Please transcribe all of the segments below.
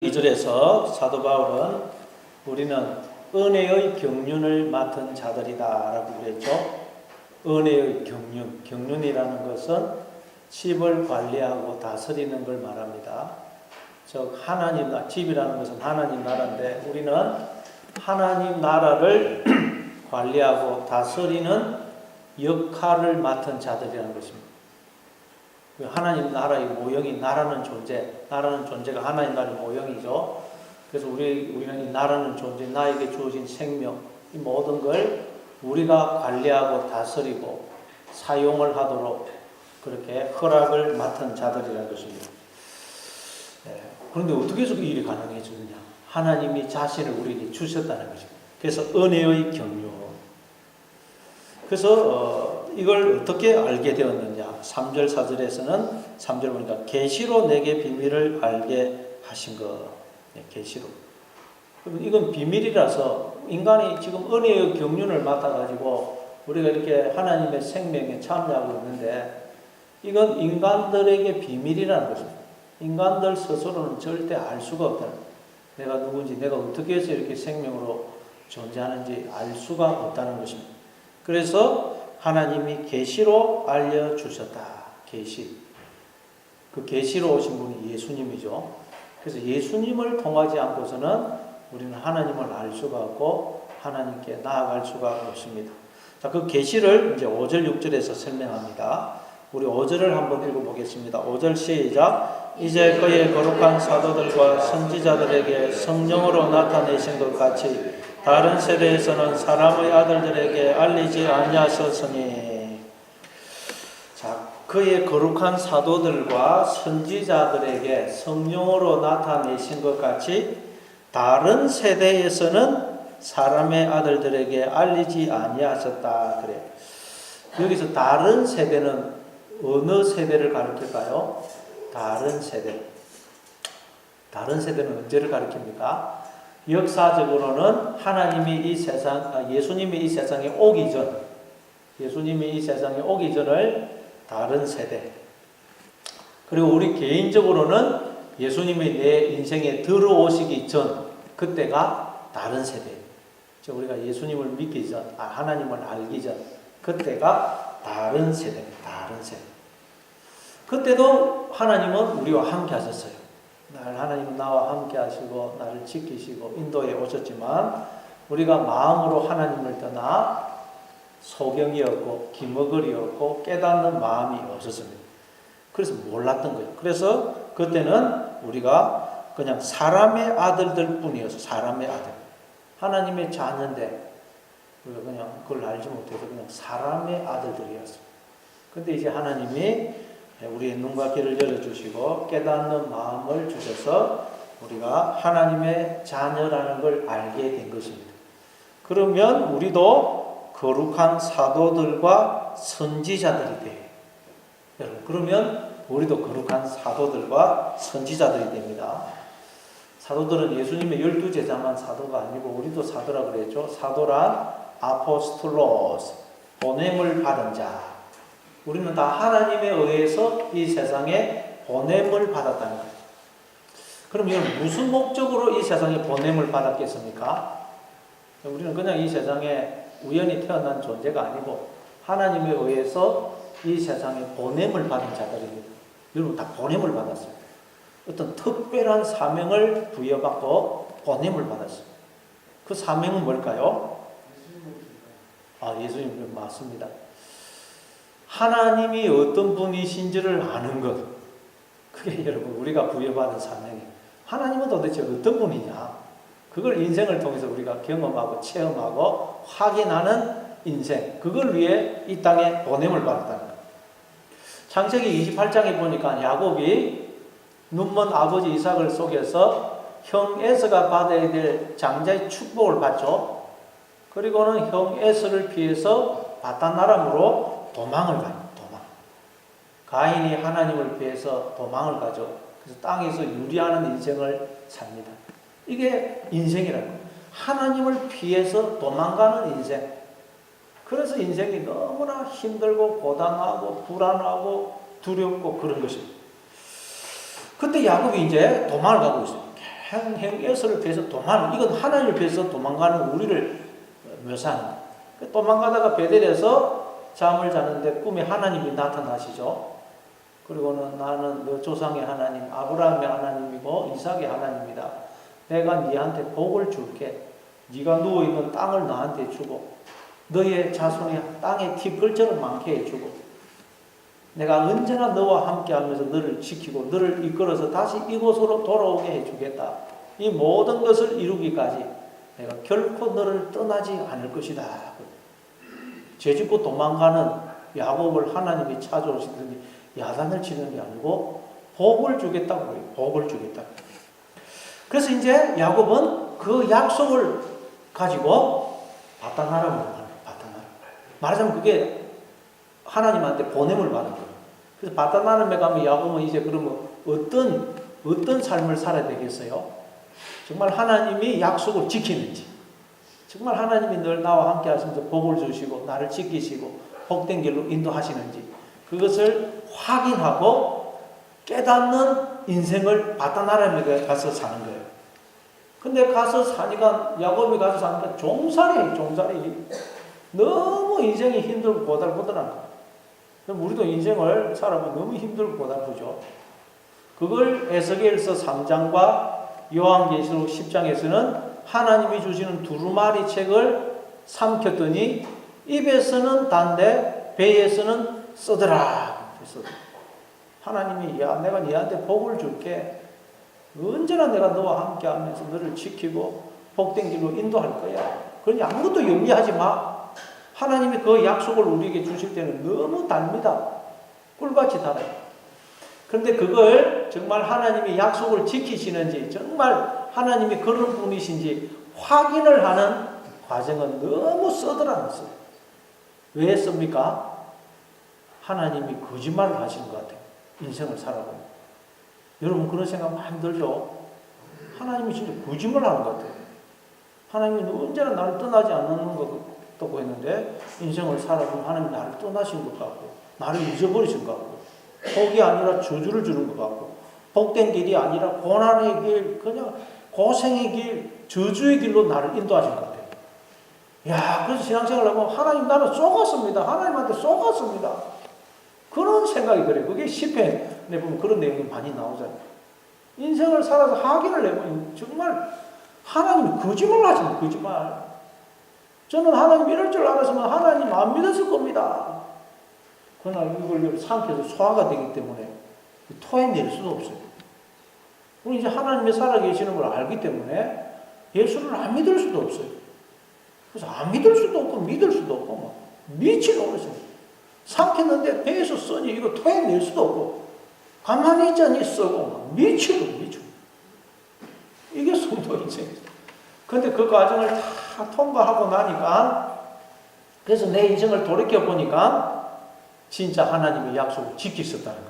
2절에서 사도 바울은 우리는 은혜의 경륜을 맡은 자들이다 라고 그랬죠. 은혜의 경륜, 경륜이라는 것은 집을 관리하고 다스리는 걸 말합니다. 즉 하나님 집이라는 것은 하나님 나라인데 우리는 하나님 나라를 관리하고 다스리는 역할을 맡은 자들이라는 것입니다. 하나님 나라의 모형이 나라는 존재가 하나님 나라의 모형이죠. 그래서 우리는 이 나라는 존재, 나에게 주어진 생명, 이 모든 걸 우리가 관리하고 다스리고 사용을 하도록 그렇게 허락을 맡은 자들이라는 것입니다. 그런데 어떻게 해서 그 일이 가능해지느냐? 하나님이 자신을 우리에게 주셨다는 것입니다. 그래서 은혜의 경륜. 그래서 이걸 어떻게 알게 되었느냐? 3절 4절에서는 3절 보니까 계시로 내게 비밀을 알게 하신 것. 계시로. 이건 비밀이라서 인간이 지금 은혜의 경륜을 맡아가지고 우리가 이렇게 하나님의 생명에 참여하고 있는데 이건 인간들에게 비밀이라는 것입니다. 인간들 스스로는 절대 알 수가 없다. 내가 누군지, 내가 어떻게 해서 이렇게 생명으로 존재하는지 알 수가 없다는 것입니다. 그래서 하나님이 계시로 알려주셨다. 계시. 그 계시로 오신 분이 예수님이죠. 그래서 예수님을 통하지 않고서는 우리는 하나님을 알 수가 없고 하나님께 나아갈 수가 없습니다. 자, 그 계시를 이제 5절 6절에서 설명합니다. 우리 5절을 한번 읽어보겠습니다. 5절 시작. 이제 그의 거룩한 사도들과 선지자들에게 성령으로 나타내신 것 같이 다른 세대에서는 사람의 아들들에게 알리지 아니하셨으니. 자, 그의 거룩한 사도들과 선지자들에게 성령으로 나타내신 것 같이 다른 세대에서는 사람의 아들들에게 알리지 아니하셨다 그래. 여기서 다른 세대는 어느 세대를 가리킬까요? 다른 세대. 다른 세대는 언제를 가리킵니까? 역사적으로는 하나님이 예수님이 이 세상에 오기 전, 예수님이 이 세상에 오기 전을 다른 세대. 그리고 우리 개인적으로는 예수님이 내 인생에 들어오시기 전, 그때가 다른 세대. 즉 우리가 예수님을 믿기 전, 하나님을 알기 전, 그때가 다른 세대입니다. 다른 세대. 그때도 하나님은 우리와 함께 하셨어요. 하나님은 나와 함께 하시고 나를 지키시고 인도해 오셨지만 우리가 마음으로 하나님을 떠나 소경이었고 기머거리였고 깨닫는 마음이 없었습니다. 그래서 몰랐던 거예요. 그래서 그때는 우리가 그냥 사람의 아들들 뿐이어서 사람의 아들. 하나님의 자녀인데 우리가 그냥 그걸 알지 못해서 그냥 사람의 아들들이었어요. 근데 이제 하나님이 우리의 눈과 귀를 열어주시고 깨닫는 마음을 주셔서 우리가 하나님의 자녀라는 걸 알게 된 것입니다. 그러면 우리도 거룩한 사도들과 선지자들이 돼요. 여러분, 그러면 우리도 거룩한 사도들과 선지자들이 됩니다. 사도들은 예수님의 12제자만 사도가 아니고 우리도 사도라고 그랬죠. 사도란 아포스톨로스, 보냄을 받은 자. 우리는 다 하나님에 의해서 이 세상에 보냄을 받았다는 거예요. 그럼 이건 무슨 목적으로 이 세상에 보냄을 받았겠습니까? 우리는 그냥 이 세상에 우연히 태어난 존재가 아니고 하나님에 의해서 이 세상에 보냄을 받은 자들입니다. 여러분 다 보냄을 받았어요. 어떤 특별한 사명을 부여받고 보냄을 받았어요. 그 사명은 뭘까요? 예수님 맞습니다. 하나님이 어떤 분이신지를 아는 것. 그게 여러분 우리가 부여받은 사명이에요. 하나님은 도대체 어떤 분이냐. 그걸 인생을 통해서 우리가 경험하고 체험하고 확인하는 인생. 그걸 위해 이 땅에 보냄을 받았다는 거예요. 창세기 28장에 보니까 야곱이 눈먼 아버지 이삭을 속여서 형 에서가 받아야 될 장자의 축복을 받죠. 그리고는 형 에서를 피해서 바단 아람으로 도망을 가요. 가인이 하나님을 피해서 도망을 가죠. 그래서 땅에서 유리하는 인생을 삽니다. 이게 인생이라고. 하나님을 피해서 도망가는 인생. 그래서 인생이 너무나 힘들고 고단하고 불안하고 두렵고 그런 것입니다. 그때 야곱이 이제 도망을 가고 있어요. 행에서를 피해서 이건 하나님을 피해서 도망가는 우리를 묘사하는 거예요. 도망가다가 베델에서 잠을 자는데 꿈에 하나님이 나타나시죠. 그리고는 나는 너 조상의 하나님, 아브라함의 하나님이고 이삭의 하나님이다. 내가 네한테 복을 줄게. 네가 누워있는 땅을 너한테 주고 너의 자손이 땅에 티끌처럼 많게 해주고 내가 언제나 너와 함께하면서 너를 지키고 너를 이끌어서 다시 이곳으로 돌아오게 해주겠다. 이 모든 것을 이루기까지 내가 결코 너를 떠나지 않을 것이다. 죄짓고 도망가는 야곱을 하나님이 찾아오시더니 야단을 치는 게 아니고 복을 주겠다고 해요. 복을 주겠다. 그래서 이제 야곱은 그 약속을 가지고 바다나라로 가요. 바다나라. 말하자면 그게 하나님한테 보냄을 받은 거예요. 그래서 바다나람에 가면 야곱은 이제 그러면 어떤 삶을 살아야 되겠어요? 정말 하나님이 약속을 지키는지, 정말 하나님이 늘 나와 함께 하시면서 복을 주시고 나를 지키시고 복된 길로 인도하시는지 그것을 확인하고 깨닫는 인생을 바다나람에 가서 사는 거예요. 근데 가서 사니까 야곱이 가서 사니까 종살이 너무 인생이 힘들고 고달프더란 거예요. 우리도 인생을 살아보면 너무 힘들고 고달프죠. 그걸 에스겔서 3장과 요한계시록 10장에서는 하나님이 주시는 두루마리 책을 삼켰더니 입에서는 단데 배에서는 쓰더라. 하나님이 야 내가 네한테 복을 줄게. 언제나 내가 너와 함께 하면서 너를 지키고 복된 길로 인도할 거야. 그러니 아무것도 염려하지 마. 하나님이 그 약속을 우리에게 주실 때는 너무 답니다. 꿀같이 달아요. 그런데 그걸 정말 하나님이 약속을 지키시는지 정말 하나님이 그런 분이신지 확인을 하는 과정은 너무 써더라는 거예요. 왜 씁니까? 하나님이 거짓말을 하시는 것 같아요. 인생을 살아보면. 여러분 그런 생각 많이 들죠? 하나님이 진짜 거짓말 하는 것 같아요. 하나님이 언제나 나를 떠나지 않는 것도 했는데 인생을 살아보면 하나님이 나를 떠나신 것 같고 나를 잊어버리신 것 같고 복이 아니라 저주를 주는 것 같고 복된 길이 아니라 고난의 길 그냥 고생의 길 저주의 길로 나를 인도하신 것 같아요. 야, 그래서 신앙생활을 하면 하나님 나는 속았습니다. 하나님한테 속았습니다. 그런 생각이 그래요. 그게 시편에 보면 그런 내용이 많이 나오잖아요. 인생을 살아서 확인을 해보면 정말 하나님이 거짓말 하시는 거짓말. 저는 하나님 이럴 줄 알았으면 하나님 안 믿었을 겁니다. 그러나 이걸 삼켜서 소화가 되기 때문에 토해낼 수도 없어요. 우리 이제 하나님이 살아계시는 걸 알기 때문에 예수를 안 믿을 수도 없어요. 그래서 안 믿을 수도 없고 믿을 수도 없고 막 미치고 그랬어요. 삼켰는데 배에서 써니 이거 토해낼 수도 없고 가만히 있자니 쓰고 미치고. 이게 성도 인생이죠. 그런데 그 과정을 다 통과하고 나니까 그래서 내 인생을 돌이켜보니까 진짜 하나님의 약속을 지키셨다는 거예요.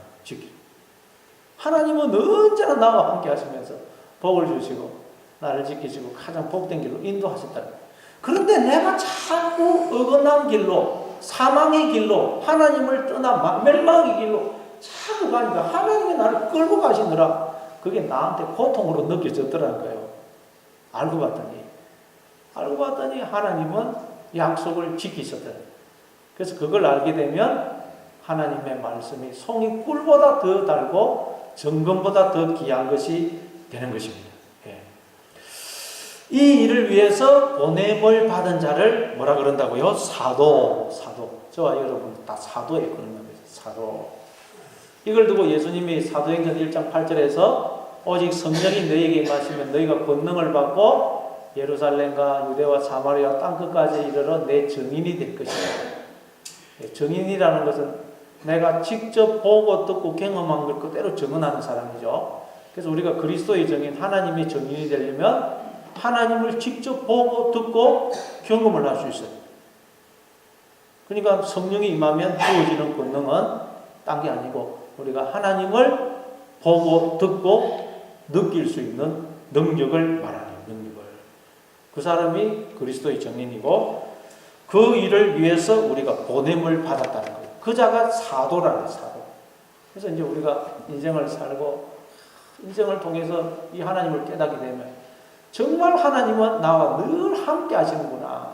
하나님은 언제나 나와 함께 하시면서 복을 주시고 나를 지키시고 가장 복된 길로 인도하셨다는 거예요. 그런데 내가 자꾸 어긋난 길로 사망의 길로 하나님을 떠나 멸망의 길로 자꾸 가니까 하나님이 나를 끌고 가시느라 그게 나한테 고통으로 느껴졌더라는 거예요. 알고 봤더니 하나님은 약속을 지키셨더라는 거예요. 그래서 그걸 알게 되면 하나님의 말씀이 송이 꿀보다 더 달고 정금보다 더 귀한 것이 되는 것입니다. 예. 이 일을 위해서 보냄을 받은 자를 뭐라 그런다고요? 사도. 저와 여러분 다 사도에 그런 겁니다. 사도. 이걸 두고 예수님이 사도행전 1장 8절에서 오직 성령이 너희에게 임하시면 너희가 권능을 받고 예루살렘과 유대와 사마리아 땅끝까지 이르러 내 증인이 될 것이다. 증인이라는 것은 내가 직접 보고 듣고 경험한 걸 그대로 증언하는 사람이죠. 그래서 우리가 그리스도의 증인, 하나님의 증인이 되려면 하나님을 직접 보고 듣고 경험을 할 수 있어요. 그러니까 성령이 임하면 주어지는 권능은 딴 게 아니고 우리가 하나님을 보고 듣고 느낄 수 있는 능력을 말하는 능력을. 그 사람이 그리스도의 증인이고 그 일을 위해서 우리가 보냄을 받았다는 거예요. 그 자가 사도라는 사도. 그래서 이제 우리가 인생을 살고 인생을 통해서 이 하나님을 깨닫게 되면 정말 하나님은 나와 늘 함께 하시는구나.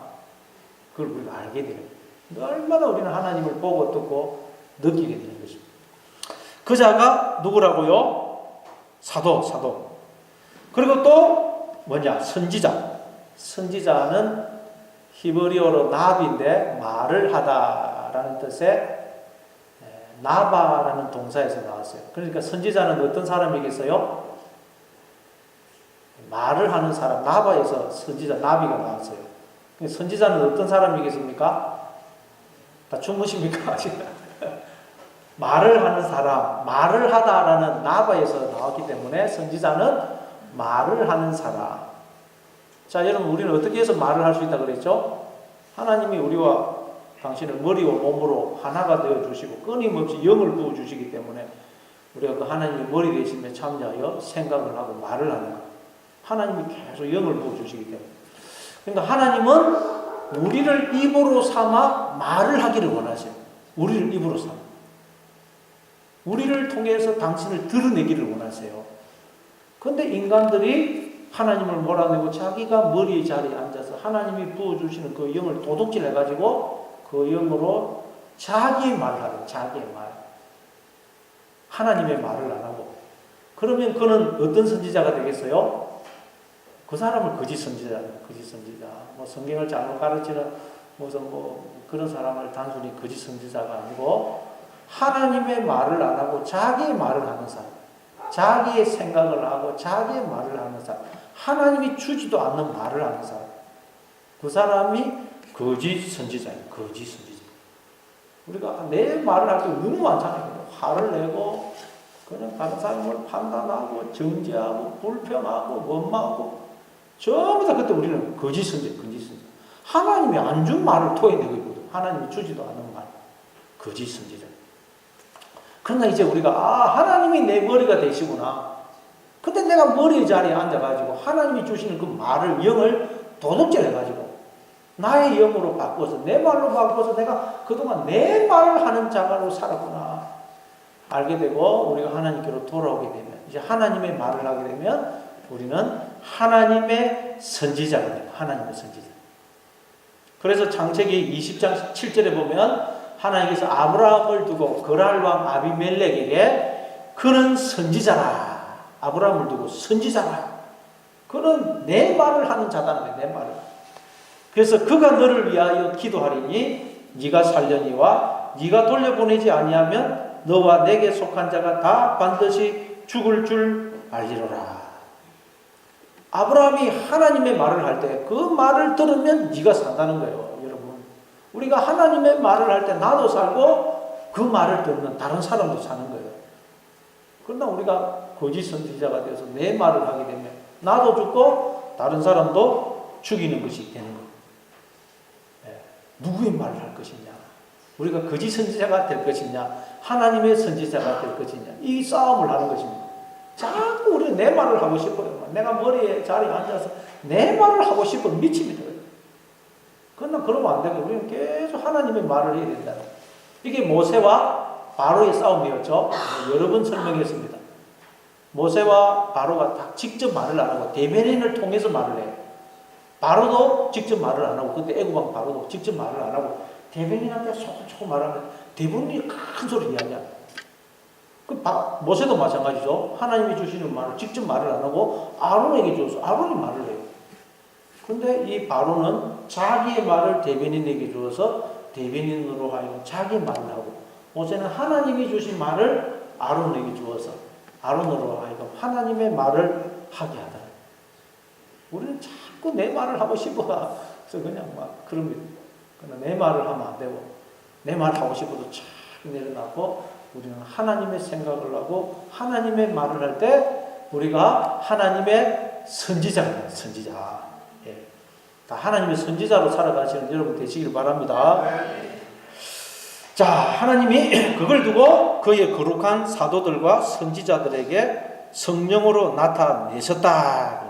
그걸 우리가 알게 돼요. 얼마나 우리는 하나님을 보고 듣고 느끼게 되는 것입니다. 그 자가 누구라고요? 사도. 그리고 또 뭐냐? 선지자. 선지자는 히브리어로 나비인데 말을 하다라는 뜻의 나바라는 동사에서 나왔어요. 그러니까 선지자는 어떤 사람이겠어요? 말을 하는 사람, 나바에서 선지자, 나비가 나왔어요. 선지자는 어떤 사람이겠습니까? 다 주무십니까? 말을 하는 사람, 말을 하다라는 나바에서 나왔기 때문에 선지자는 말을 하는 사람. 자, 여러분, 우리는 어떻게 해서 말을 할 수 있다 그랬죠? 하나님이 우리와 당신을 머리와 몸으로 하나가 되어 주시고 끊임없이 영을 부어 주시기 때문에 우리가 그 하나님의 머리 되심에 참여하여 생각을 하고 말을 하는 것. 하나님이 계속 영을 부어 주시기 때문에. 그러니까 하나님은 우리를 입으로 삼아 말을 하기를 원하세요. 우리를 입으로 삼아. 우리를 통해서 당신을 드러내기를 원하세요. 그런데 인간들이 하나님을 몰아내고 자기가 머리 자리에 앉아서 하나님이 부어주시는 그 영을 도둑질 해가지고 그 영으로 자기의 말을 하고 자기의 말. 하나님의 말을 안 하고. 그러면 그는 어떤 선지자가 되겠어요? 그 사람을 거짓 선지자. 뭐 성경을 잘못 가르치는 무슨 뭐 그런 사람을 단순히 거짓 선지자가 아니고 하나님의 말을 안 하고 자기의 말을 하는 사람. 자기의 생각을 하고 자기의 말을 하는 사람. 하나님이 주지도 않는 말을 하는 사람. 그 사람이 거짓 선지자예요. 거짓 선지자. 우리가 내 말을 할 때 너무 많잖아요. 화를 내고 그냥 다른 사람을 판단하고 정죄하고 불평하고 원망하고 전부 다 그때 우리는 거짓 선지자. 하나님이 안 준 말을 토해내고 있거든. 하나님이 주지도 않는 말. 거짓 선지자. 그러나 이제 우리가 하나님이 내 머리가 되시구나. 근데 내가 머리 자리에 앉아가지고 하나님이 주시는 그 말을 영을 도둑질해가지고 나의 영으로 바꿔서 내 말로 바꿔서 내가 그동안 내 말을 하는 자가로 살았구나. 알게 되고 우리가 하나님께로 돌아오게 되면 이제 하나님의 말을 하게 되면 우리는 하나님의 선지자가 돼요. 하나님의 선지자. 그래서 창세기 20장 7절에 보면 하나님께서 아브라함을 두고 그랄 왕 아비멜렉에게 그는 선지자라. 아브라함을 두고 선지자라. 그는 내 말을 하는 자다는 거예요. 내 말을. 그래서 그가 너를 위하여 기도하리니 네가 살려니와 네가 돌려보내지 아니하면 너와 내게 속한 자가 다 반드시 죽을 줄 알리로라. 아브라함이 하나님의 말을 할 때 그 말을 들으면 네가 산다는 거예요. 여러분. 우리가 하나님의 말을 할 때 나도 살고 그 말을 듣는 다른 사람도 사는 거예요. 그러나 우리가 거짓 선지자가 되어서 내 말을 하게 되면 나도 죽고 다른 사람도 죽이는 것이 되는 거예요. 누구의 말을 할 것이냐? 우리가 거짓 선지자가 될 것이냐? 하나님의 선지자가 될 것이냐? 이 싸움을 하는 것입니다. 자꾸 우리는 내 말을 하고 싶어요. 내가 머리에 자리에 앉아서 내 말을 하고 싶어 미칩니다. 그러나 그러면 안 되고 우리는 계속 하나님의 말을 해야 된다. 이게 모세와 바로의 싸움이었죠. 여러 번 설명했습니다. 모세와 바로가 다 직접 말을 안 하고 대변인을 통해서 말을 해요. 바로도 직접 말을 안 하고 그때 애굽왕 바로도 직접 말을 안 하고 대변인한테 소곤소곤 말하면 대변인이 큰 소리 이야기야. 모세도 마찬가지죠. 하나님이 주시는 말을 직접 말을 안 하고 아론에게 줘서 아론이 말을 해요. 근데 이 바로는 자기의 말을 대변인에게 주어서 대변인으로 하여금 자기 말을 하고 모세는 하나님이 주신 말을 아론에게 주어서 아론으로 하여금 하나님의 말을 하게 하더라. 우리는 자꾸 내 말을 하고 싶어. 그래서 그냥 막 그럽니다. 그러나 내 말을 하면 안 되고 내 말을 하고 싶어도 착 내려놓고 우리는 하나님의 생각을 하고 하나님의 말을 할 때 우리가 하나님의 선지자가 돼요. 선지자. 예. 다 하나님의 선지자로 살아가시는 여러분 되시길 바랍니다. 자, 하나님이 그걸 두고 그의 거룩한 사도들과 선지자들에게 성령으로 나타내셨다.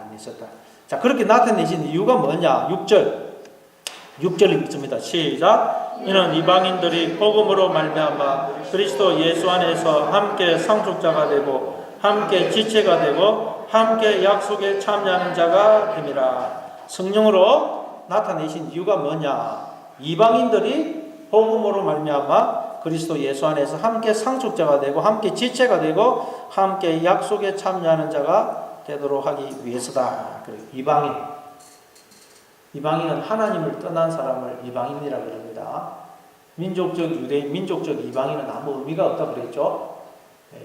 자, 그렇게 나타내신 이유가 뭐냐? 6절 읽습니다. 시작. 이는 이방인들이 복음으로 말미암아 그리스도 예수 안에서 함께 상속자가 되고 함께 지체가 되고 함께 약속에 참여하는 자가 됨이라. 성령으로 나타내신 이유가 뭐냐? 이방인들이 복음으로 말미암아 그리스도 예수 안에서 함께 상속자가 되고 함께 지체가 되고 함께 약속에 참여하는 자가 되도록 하기 위해서다. 이방인은 하나님을 떠난 사람을 이방인이라고 합니다. 민족적 유대인, 민족적 이방인은 아무 의미가 없다고 그랬죠.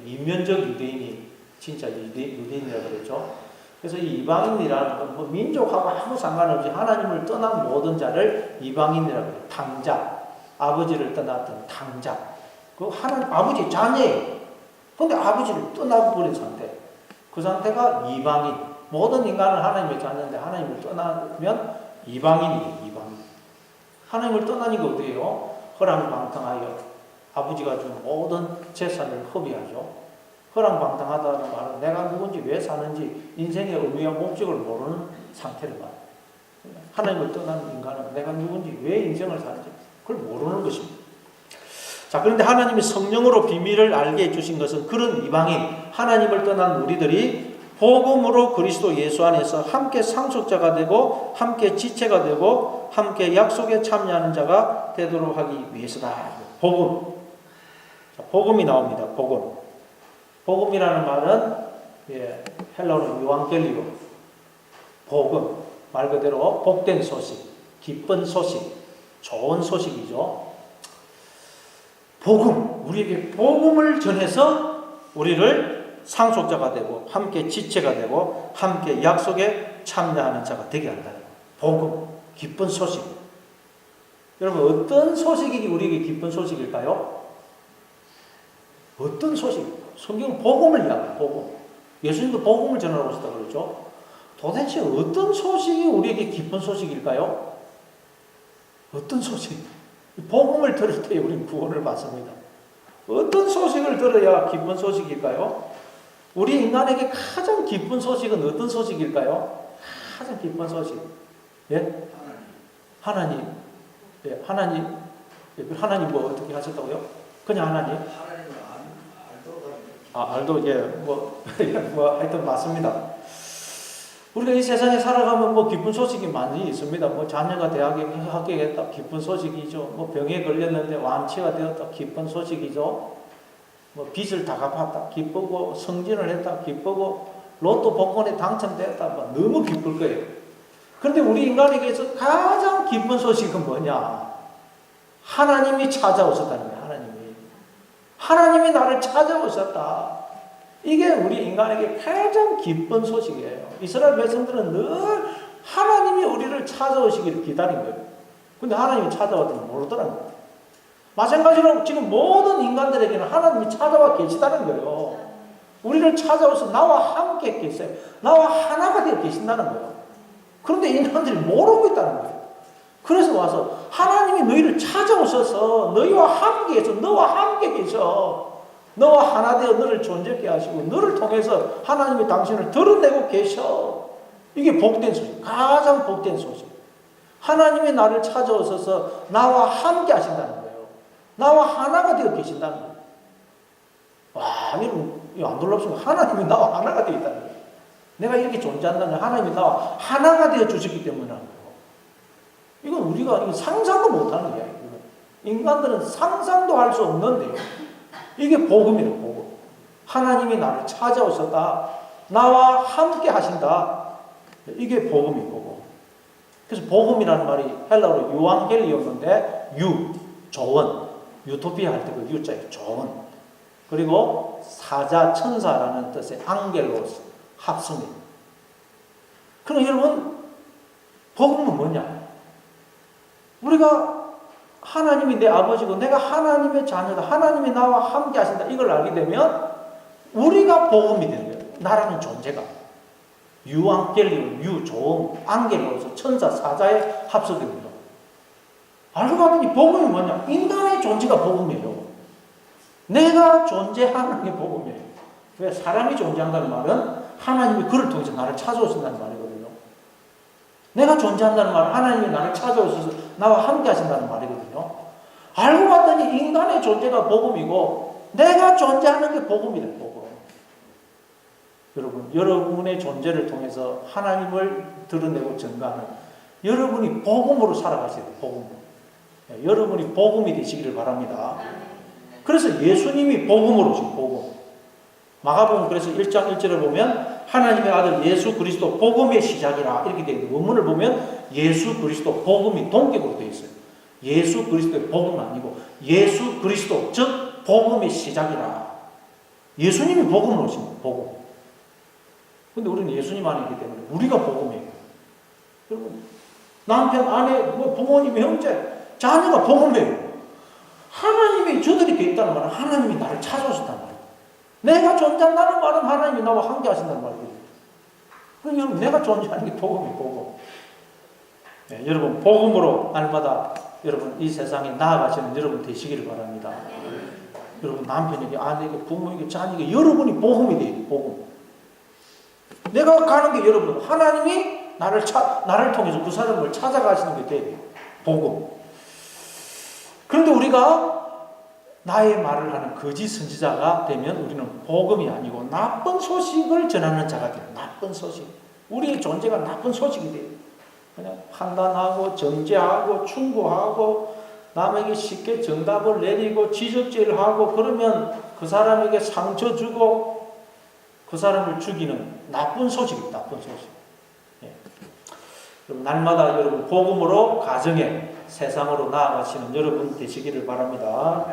인면적 유대인이 진짜 유대인이라고 그랬죠. 그래서 이 이방인이라는 건 뭐 민족하고 아무 상관없이 하나님을 떠난 모든 자를 이방인이라고 해요. 탕자, 아버지를 떠났던 탕자. 그 하나님 아버지 자녀예요. 근데 아버지를 떠나버린 상태. 그 상태가 이방인. 모든 인간은 하나님의 자녀인데 하나님을 떠나면 이방인이에요. 이방인. 하나님을 떠나니까 어디에요? 허랑방탕하여 아버지가 준 모든 재산을 허비하죠. 허랑방탕하다는 말은 내가 누군지 왜 사는지 인생의 의미와 목적을 모르는 상태를 말해요. 하나님을 떠난 인간은 내가 누군지 왜 인생을 사는지 그걸 모르는 것입니다. 자, 그런데 하나님이 성령으로 비밀을 알게 해주신 것은 그런 이방인, 하나님을 떠난 우리들이 복음으로 그리스도 예수 안에서 함께 상속자가 되고 함께 지체가 되고 함께 약속에 참여하는 자가 되도록 하기 위해서다. 복음. 자, 복음이 나옵니다. 복음. 복음이라는 말은 헬라어로 유앙겔리오. 복음. 말 그대로 복된 소식, 기쁜 소식, 좋은 소식이죠. 복음. 우리에게 복음을 전해서 우리를 상속자가 되고 함께 지체가 되고 함께 약속에 참여하는 자가 되게 한다는 거예요. 복음, 기쁜 소식. 여러분 어떤 소식이 우리에게 기쁜 소식일까요? 어떤 소식? 성경은 복음을 이야기해요. 복음. 예수님도 복음을 전하러 오셨다고 그랬죠. 도대체 어떤 소식이 우리에게 기쁜 소식일까요? 어떤 소식? 복음을 들을 때 우리는 구원을 받습니다. 어떤 소식을 들어야 기쁜 소식일까요? 우리 인간에게 가장 기쁜 소식은 어떤 소식일까요? 가장 기쁜 소식. 예? 하나님. 예, 하나님. 예, 하나님 뭐 어떻게 하셨다고요? 그냥 하나님. 알도, 예, 하여튼 맞습니다. 우리가 이 세상에 살아가면 뭐 기쁜 소식이 많이 있습니다. 뭐 자녀가 대학에 합격했다. 기쁜 소식이죠. 뭐 병에 걸렸는데 완치가 되었다. 기쁜 소식이죠. 뭐 빚을 다 갚았다. 기쁘고 승진을 했다. 기쁘고 로또 복권에 당첨됐다. 뭐 너무 기쁠 거예요. 그런데 우리 인간에게서 가장 기쁜 소식은 뭐냐? 하나님이 찾아오셨다는 거예요. 하나님이 나를 찾아오셨다. 이게 우리 인간에게 가장 기쁜 소식이에요. 이스라엘 백성들은 늘 하나님이 우리를 찾아오시기를 기다린 거예요. 근데 하나님이 찾아왔더니 모르더라는 거예요. 마찬가지로 지금 모든 인간들에게는 하나님이 찾아와 계시다는 거예요. 우리를 찾아와서 나와 함께 계세요. 나와 하나가 되어 계신다는 거예요. 그런데 인간들이 모르고 있다는 거예요. 그래서 와서 하나님이 너희를 찾아오셔서 너희와 함께해서 너와 함께 계셔. 너와 하나 되어 너를 존재케 하시고 너를 통해서 하나님이 당신을 드러내고 계셔. 이게 복된 소식. 가장 복된 소식. 하나님이 나를 찾아오셔서 나와 함께 하신다는 거예요. 나와 하나가 되어 계신다는 거예요. 와, 여러분 이거 안 놀랍습니까? 하나님이 나와 하나가 되어 있다는 거예요. 내가 이렇게 존재한다는 하나님이 나와 하나가 되어 주셨기 때문이라는 거예요. 이건 우리가 상상도 못하는 거야. 인간들은 상상도 할 수 없는데요. 이게 복음이에요. 복음. 하나님이 나를 찾아오셨다. 나와 함께 하신다. 이게 복음이고. 그래서 복음이라는 말이 헬라어로 유앙겔리였는데 조언. 유토피아 할 때 그 유자예요. 조언. 그리고 사자, 천사라는 뜻의 앙겔로스 합성입니다. 그럼 여러분 복음은 뭐냐? 우리가 하나님이 내 아버지고 내가 하나님의 자녀다. 하나님이 나와 함께 하신다. 이걸 알게 되면 우리가 복음이 되는 거예요. 나라는 존재가. 유앙겔리온, 유조음, 앙겔로서 천사, 사자의 합성입니다. 알고 봤더니 복음이 뭐냐? 인간의 존재가 복음이에요. 내가 존재하는 게 복음이에요. 왜? 사람이 존재한다는 말은 하나님이 그를 통해서 나를 찾아오신다는 말이거든요. 내가 존재한다는 말은 하나님이 나를 찾아오셔서 나와 함께 하신다는 말이거든요. 알고 봤더니 인간의 존재가 복음이고 내가 존재하는 게 복음이래. 복음. 여러분, 여러분의 존재를 통해서 하나님을 드러내고 증거하는 여러분이 복음으로 살아가셔야 돼요. 복음으로. 여러분이 복음이 되시기를 바랍니다. 그래서 예수님이 복음으로 오신 복음. 마가복음 그래서 1장 1절에 보면 하나님의 아들 예수 그리스도 복음의 시작이라 이렇게 되어 있는 원문을 보면 예수 그리스도 복음이 동격으로 되어 있어요. 예수 그리스도의 복음은 아니고 예수 그리스도 즉 복음의 시작이라. 예수님이 복음으로 오신 거예요. 복음. 근데 우리는 예수님 안에 있기 때문에 우리가 복음이에요. 여러분, 남편, 아내, 부모님, 형제, 자녀가 복음이에요. 하나님이 저들이 돼 있다는 말은 하나님이 나를 찾아오셨단 말이에요. 내가 존재한다는 말은 하나님이 나와 함께 하신다는 말이에요. 그럼 여러분, 내가 존재하는 게 복음이에요. 복음. 네, 여러분, 복음으로 날마다 여러분 이 세상에 나아가시는 여러분 되시기를 바랍니다. 여러분, 남편에게, 아내에게, 부모에게, 자녀에게 여러분이 복음이 돼요. 복음. 내가 가는 게 여러분, 하나님이 나를 통해서 그 사람을 찾아가시는 게 돼요. 복음. 그런데 우리가 나의 말을 하는 거짓 선지자가 되면 우리는 복음이 아니고 나쁜 소식을 전하는 자가 돼요. 나쁜 소식. 우리의 존재가 나쁜 소식이 돼요. 그냥 판단하고 정죄하고 충고하고 남에게 쉽게 정답을 내리고 지적질하고 그러면 그 사람에게 상처 주고 그 사람을 죽이는 나쁜 소식이에요. 나쁜 소식. 예. 그럼 날마다 여러분 복음으로 가정에 세상으로 나아가시는 여러분 되시기를 바랍니다.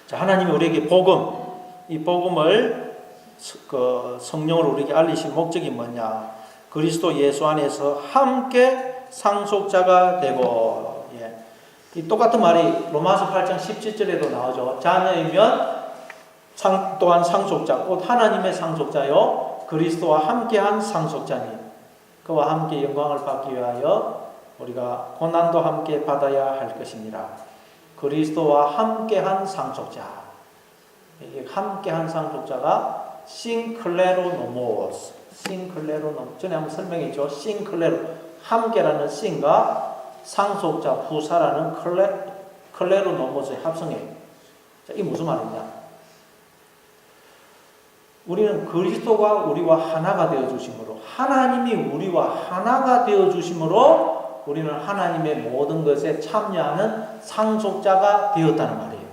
자, 하나님이 우리에게 복음, 이 복음을 성령으로 우리에게 알리신 목적이 뭐냐? 그리스도 예수 안에서 함께 상속자가 되고, 예. 이 똑같은 말이 로마서 8장 17절에도 나오죠. 자녀이면 또한 상속자, 곧 하나님의 상속자요 그리스도와 함께한 상속자니 그와 함께 영광을 받기 위하여 우리가 고난도 함께 받아야 할 것이니라. 그리스도와 함께한 상속자. 이게 함께한 상속자가 싱클레로노모스. 전에 한번 설명했죠. 싱클레로. 함께라는 싱과 상속자 후사라는 클레로노모스의 합성이에요. 자, 이게 무슨 말이냐? 우리는 그리스도가 우리와 하나가 되어 주심으로 하나님이 우리와 하나가 되어 주심으로 우리는 하나님의 모든 것에 참여하는 상속자가 되었다는 말이에요.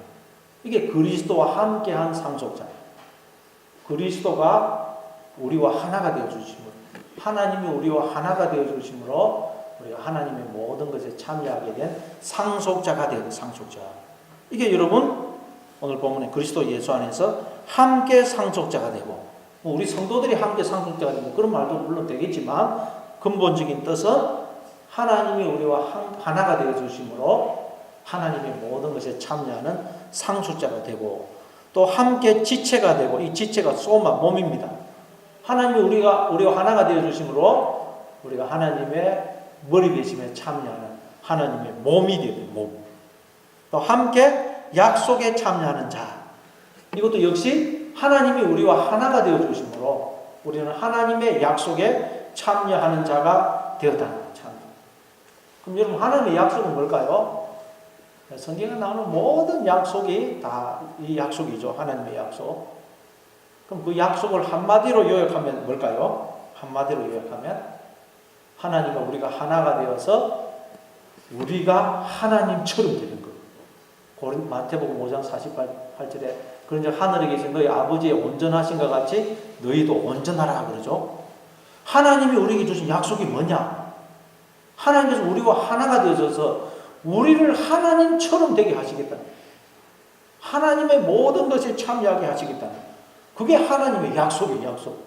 이게 그리스도와 함께한 상속자예요. 그리스도가 우리와 하나가 되어 주심으로 하나님이 우리와 하나가 되어 주심으로 우리가 하나님의 모든 것에 참여하게 된 상속자가 되는 상속자. 이게 여러분 오늘 본문에 그리스도 예수 안에서 함께 상속자가 되고 우리 성도들이 함께 상속자가 되고 그런 말도 물론 되겠지만 근본적인 뜻은 하나님이 우리와 하나가 되어 주심으로 하나님의 모든 것에 참여하는 상속자가 되고 또 함께 지체가 되고 이 지체가 소마 몸입니다. 하나님이 우리와 하나가 되어 주심으로 우리가 하나님의 머리 되심에 참여하는 하나님의 몸이 되는 몸. 또 함께 약속에 참여하는 자. 이것도 역시 하나님이 우리와 하나가 되어 주심으로 우리는 하나님의 약속에 참여하는 자가 되었다는 거예요. 그럼 여러분 하나님의 약속은 뭘까요? 성경에 나오는 모든 약속이 다 이 약속이죠. 하나님의 약속. 그럼 그 약속을 한마디로 요약하면 뭘까요? 한마디로 요약하면 하나님과 우리가 하나가 되어서 우리가 하나님처럼 되는 거예요. 마태복음 5장 48절에 그런즉 하늘에 계신 너희 아버지의 온전하신 것 같이 너희도 온전하라 그러죠. 하나님이 우리에게 주신 약속이 뭐냐? 하나님께서 우리와 하나가 되어져서 우리를 하나님처럼 되게 하시겠다. 하나님의 모든 것에 참여하게 하시겠다. 그게 하나님의 약속이에요. 약속.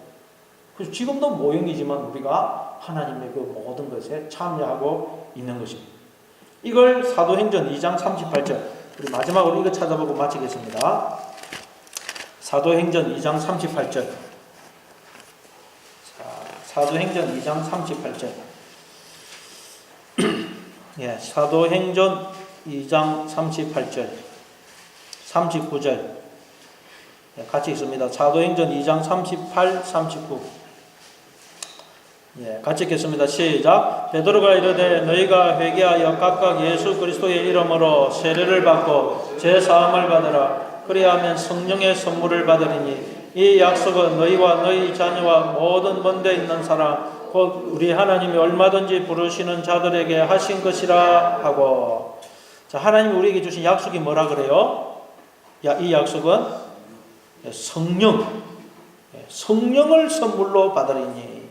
그래서 지금도 모형이지만 우리가 하나님의 그 모든 것에 참여하고 있는 것입니다. 이걸 사도행전 2장 38절 우리 마지막으로 이거 찾아보고 마치겠습니다. 사도행전 2장 38절. 자, 사도행전 2장 38절. 예, 사도행전 2장 38절, 39절. 예, 같이 있습니다. 사도행전 2장 38, 39. 예, 같이 읽겠습니다. 시작. 베드로가 이르되 너희가 회개하여 각각 예수 그리스도의 이름으로 세례를 받고 제 사함을 받으라. 그리하면 성령의 선물을 받으리니 이 약속은 너희와 너희 자녀와 모든 먼데 있는 사람 곧 우리 하나님이 얼마든지 부르시는 자들에게 하신 것이라 하고. 자, 하나님이 우리에게 주신 약속이 뭐라 그래요? 이 약속은 성령을 선물로 받으리니.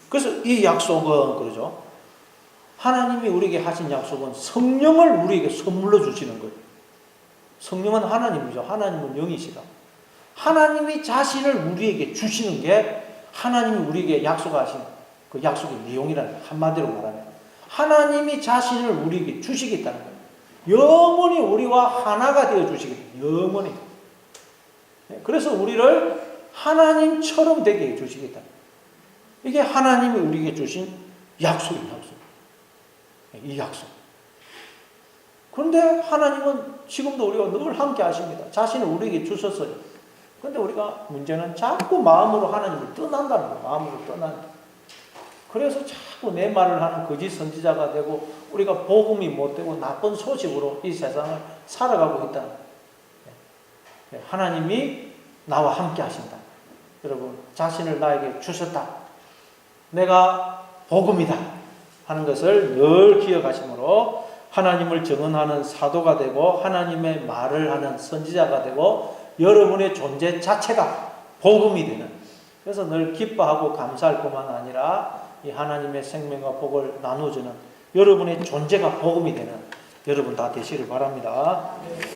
그래서 이 약속은 그러죠. 하나님이 우리에게 하신 약속은 성령을 우리에게 선물로 주시는 거예요. 성령은 하나님이죠. 하나님은 영이시다. 하나님이 자신을 우리에게 주시는 게 하나님이 우리에게 약속하신 그 약속의 내용이라는 거예요. 한마디로 말하면 하나님이 자신을 우리에게 주시겠다는 거예요. 영원히 우리와 하나가 되어 주시겠다. 영원히. 그래서 우리를 하나님처럼 되게 해 주시겠다. 이게 하나님이 우리에게 주신 약속입니다. 이 약속. 그런데 하나님은 지금도 우리가 늘 함께 하십니다. 자신을 우리에게 주셨어요. 그런데 우리가 문제는 자꾸 마음으로 하나님을 떠난다는 거예요. 마음으로 떠나는 거예요. 그래서 자꾸 내 말을 하는 거짓 선지자가 되고 우리가 복음이 못 되고 나쁜 소식으로 이 세상을 살아가고 있다는 거예요. 하나님이 나와 함께 하신다. 여러분, 자신을 나에게 주셨다. 내가 복음이다 하는 것을 늘 기억하시므로 하나님을 증언하는 사도가 되고 하나님의 말을 하는 선지자가 되고 여러분의 존재 자체가 복음이 되는, 그래서 늘 기뻐하고 감사할 뿐만 아니라 이 하나님의 생명과 복을 나눠주는 여러분의 존재가 복음이 되는 여러분 다 되시길 바랍니다.